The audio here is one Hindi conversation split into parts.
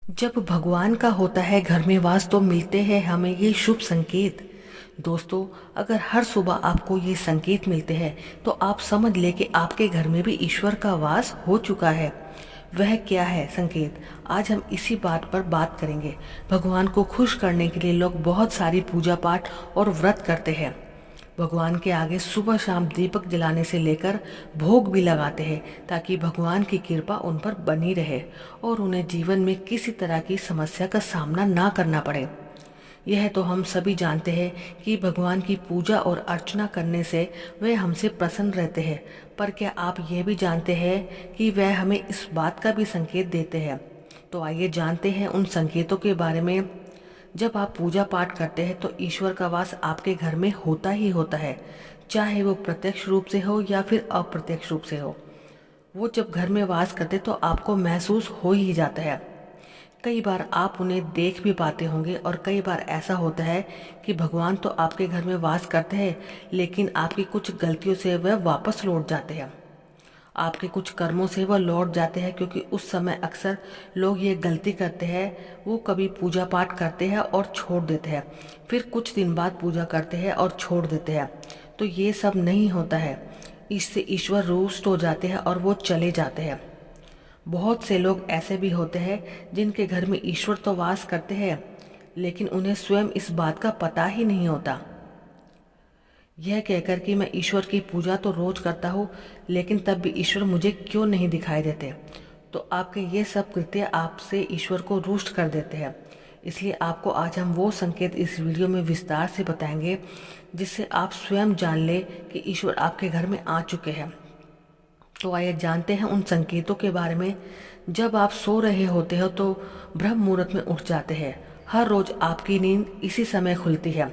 जब भगवान का होता है घर में वास तो मिलते हैं हमें ये शुभ संकेत। दोस्तों, अगर हर सुबह आपको ये संकेत मिलते हैं तो आप समझ ले कि आपके घर में भी ईश्वर का वास हो चुका है। वह क्या है संकेत? आज हम इसी बात पर बात करेंगे। भगवान को खुश करने के लिए लोग बहुत सारी पूजा पाठ और व्रत करते हैं। भगवान के आगे सुबह शाम दीपक जलाने से लेकर भोग भी लगाते हैं ताकि भगवान की कृपा उन पर बनी रहे और उन्हें जीवन में किसी तरह की समस्या का सामना ना करना पड़े। यह तो हम सभी जानते हैं कि भगवान की पूजा और अर्चना करने से वे हमसे प्रसन्न रहते हैं, पर क्या आप ये भी जानते हैं कि वह हमें इस बात का भी संकेत देते हैं? तो आइए जानते हैं उन संकेतों के बारे में। जब आप पूजा पाठ करते हैं तो ईश्वर का वास आपके घर में होता ही होता है, चाहे वो प्रत्यक्ष रूप से हो या फिर अप्रत्यक्ष रूप से हो। वो जब घर में वास करते तो आपको महसूस हो ही जाता है। कई बार आप उन्हें देख भी पाते होंगे और कई बार ऐसा होता है कि भगवान तो आपके घर में वास करते हैं, लेकिन आपकी कुछ गलतियों से वह वापस लौट जाते हैं। आपके कुछ कर्मों से वह लौट जाते हैं, क्योंकि उस समय अक्सर लोग ये गलती करते हैं, वो कभी पूजा पाठ करते हैं और छोड़ देते हैं, फिर कुछ दिन बाद पूजा करते हैं और छोड़ देते हैं। तो ये सब नहीं होता है। इससे ईश्वर रुष्ट हो जाते हैं और वो चले जाते हैं। बहुत से लोग ऐसे भी होते हैं जिनके घर में ईश्वर तो वास करते हैं, लेकिन उन्हें स्वयं इस बात का पता ही नहीं होता। यह कहकर कि मैं ईश्वर की पूजा तो रोज करता हूँ, लेकिन तब भी ईश्वर मुझे क्यों नहीं दिखाई देते। तो आपके ये सब कृत्य आपसे ईश्वर को रुष्ट कर देते हैं। इसलिए आपको आज हम वो संकेत इस वीडियो में विस्तार से बताएंगे जिससे आप स्वयं जान ले कि ईश्वर आपके घर में आ चुके हैं। तो आइए जानते हैं उन संकेतों के बारे में। जब आप सो रहे होते हो तो ब्रह्म मुहूर्त में उठ जाते हैं। हर रोज आपकी नींद इसी समय खुलती है।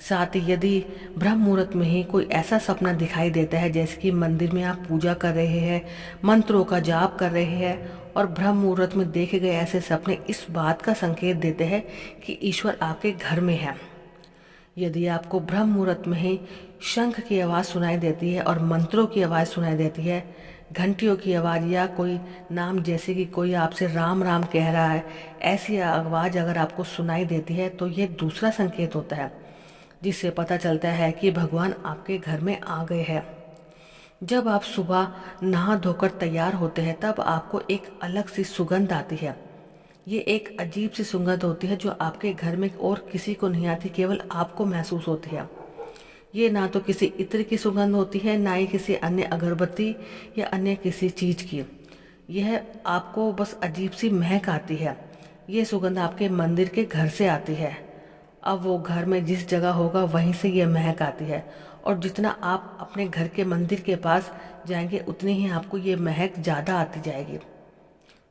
साथ ही यदि ब्रह्म मुहूर्त में ही कोई ऐसा सपना दिखाई देता है, जैसे कि मंदिर में आप पूजा कर रहे हैं, मंत्रों का जाप कर रहे हैं और ब्रह्म मुहूर्त में देखे गए ऐसे सपने इस बात का संकेत देते हैं कि ईश्वर आपके घर में है। यदि आपको ब्रह्म मुहूर्त में ही शंख की आवाज़ सुनाई देती है और मंत्रों की आवाज़ सुनाई देती है, घंटियों की आवाज़ या कोई नाम, जैसे कि कोई आपसे राम राम कह रहा है, ऐसी आवाज़ अगर आपको सुनाई देती है तो ये दूसरा संकेत होता है, जिससे पता चलता है कि भगवान आपके घर में आ गए हैं। जब आप सुबह नहा धोकर तैयार होते हैं तब आपको एक अलग सी सुगंध आती है। ये एक अजीब सी सुगंध होती है जो आपके घर में और किसी को नहीं आती, केवल आपको महसूस होती है। ये ना तो किसी इत्र की सुगंध होती है, ना ही किसी अन्य अगरबत्ती या अन्य किसी चीज़ की। यह आपको बस अजीब सी महक आती है। ये सुगंध आपके मंदिर के घर से आती है। अब वो घर में जिस जगह होगा वहीं से ये महक आती है, और जितना आप अपने घर के मंदिर के पास जाएंगे उतनी ही आपको ये महक ज़्यादा आती जाएगी।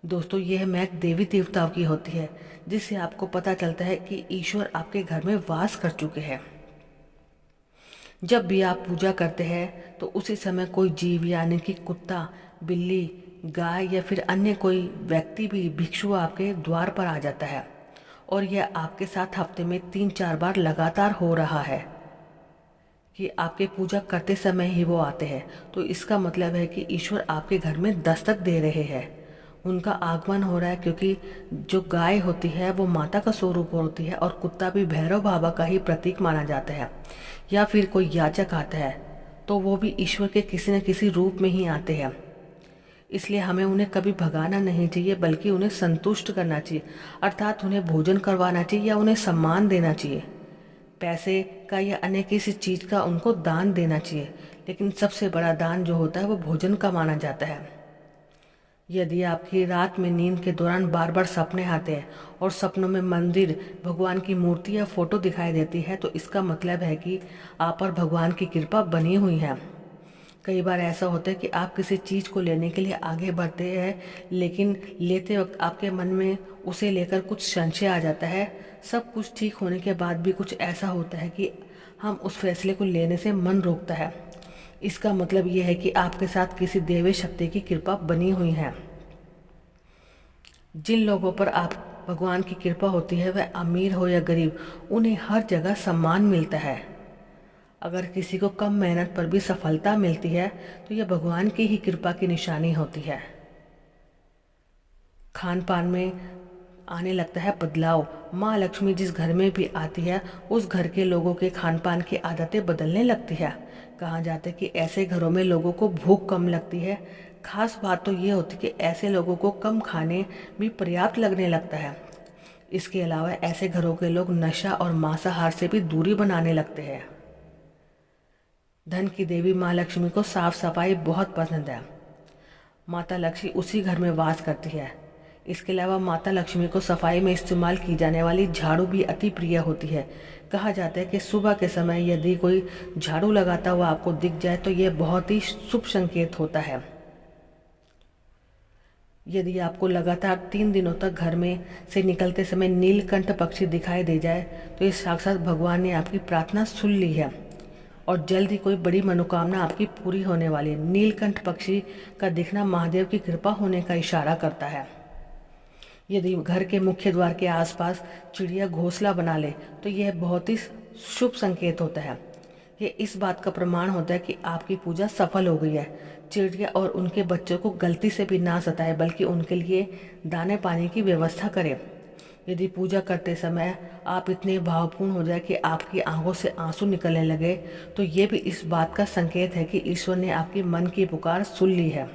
दोस्तों, यह महक देवी देवताओं की होती है, जिससे आपको पता चलता है कि ईश्वर आपके घर में वास कर चुके हैं। जब भी आप पूजा करते हैं तो उसी समय कोई जीव, यानी कि कुत्ता, बिल्ली, गाय या फिर अन्य कोई व्यक्ति भी भिक्षु आपके द्वार पर आ जाता है, और यह आपके साथ हफ्ते में 3-4 बार लगातार हो रहा है कि आपके पूजा करते समय ही वो आते हैं। तो इसका मतलब है कि ईश्वर आपके घर में दस्तक दे रहे हैं, उनका आगमन हो रहा है। क्योंकि जो गाय होती है वो माता का स्वरूप होती है और कुत्ता भी भैरव बाबा का ही प्रतीक माना जाता है। या फिर कोई याचक आता है तो वो भी ईश्वर के किसी न किसी रूप में ही आते हैं। इसलिए हमें उन्हें कभी भगाना नहीं चाहिए, बल्कि उन्हें संतुष्ट करना चाहिए, अर्थात उन्हें भोजन करवाना चाहिए या उन्हें सम्मान देना चाहिए। पैसे का या अन्य किसी चीज़ का उनको दान देना चाहिए, लेकिन सबसे बड़ा दान जो होता है वो भोजन का माना जाता है। यदि आपकी रात में नींद के दौरान बार बार सपने आते हैं और सपनों में मंदिर, भगवान की मूर्ति या फोटो दिखाई देती है, तो इसका मतलब है कि आप पर भगवान की कृपा बनी हुई है। कई बार ऐसा होता है कि आप किसी चीज़ को लेने के लिए आगे बढ़ते हैं, लेकिन लेते वक्त आपके मन में उसे लेकर कुछ संशय आ जाता है। सब कुछ ठीक होने के बाद भी कुछ ऐसा होता है कि हम उस फैसले को लेने से मन रोकता है। इसका मतलब यह है कि आपके साथ किसी देवी शक्ति की कृपा बनी हुई है। जिन लोगों पर आप भगवान की कृपा होती है, वह अमीर हो या गरीब, उन्हें हर जगह सम्मान मिलता है। अगर किसी को कम मेहनत पर भी सफलता मिलती है तो यह भगवान की ही कृपा की निशानी होती है। खान पान में आने लगता है बदलाव। माँ लक्ष्मी जिस घर में भी आती है उस घर के लोगों के खान पान की आदतें बदलने लगती है। कहा जाता है कि ऐसे घरों में लोगों को भूख कम लगती है। खास बात तो ये होती है कि ऐसे लोगों को कम खाने भी पर्याप्त लगने लगता है। इसके अलावा ऐसे घरों के लोग नशा और मांसाहार से भी दूरी बनाने लगते हैं। धन की देवी माँ लक्ष्मी को साफ सफाई बहुत पसंद है। माता लक्ष्मी उसी घर में वास करती है। इसके अलावा माता लक्ष्मी को सफाई में इस्तेमाल की जाने वाली झाड़ू भी अति प्रिय होती है। कहा जाता है कि सुबह के समय यदि कोई झाड़ू लगाता हुआ आपको दिख जाए तो यह बहुत ही शुभ संकेत होता है। यदि आपको लगातार 3 दिनों तक घर में से निकलते समय नीलकंठ पक्षी दिखाई दे जाए तो ये साक्षात भगवान ने आपकी प्रार्थना सुन ली है और जल्द ही कोई बड़ी मनोकामना आपकी पूरी होने वाली है। नीलकंठ पक्षी का दिखना महादेव की कृपा होने का इशारा करता है। यदि घर के मुख्य द्वार के आसपास चिड़िया घोंसला बना ले तो यह बहुत ही शुभ संकेत होता है। ये इस बात का प्रमाण होता है कि आपकी पूजा सफल हो गई है। चिड़िया और उनके बच्चों को गलती से भी ना सताए बल्कि उनके लिए दाने पानी की व्यवस्था करें। यदि पूजा करते समय आप इतने भावपूर्ण हो जाए कि आपकी आंखों से आंसू निकलने लगे तो ये भी इस बात का संकेत है कि ईश्वर ने आपकी मन की पुकार सुन ली है।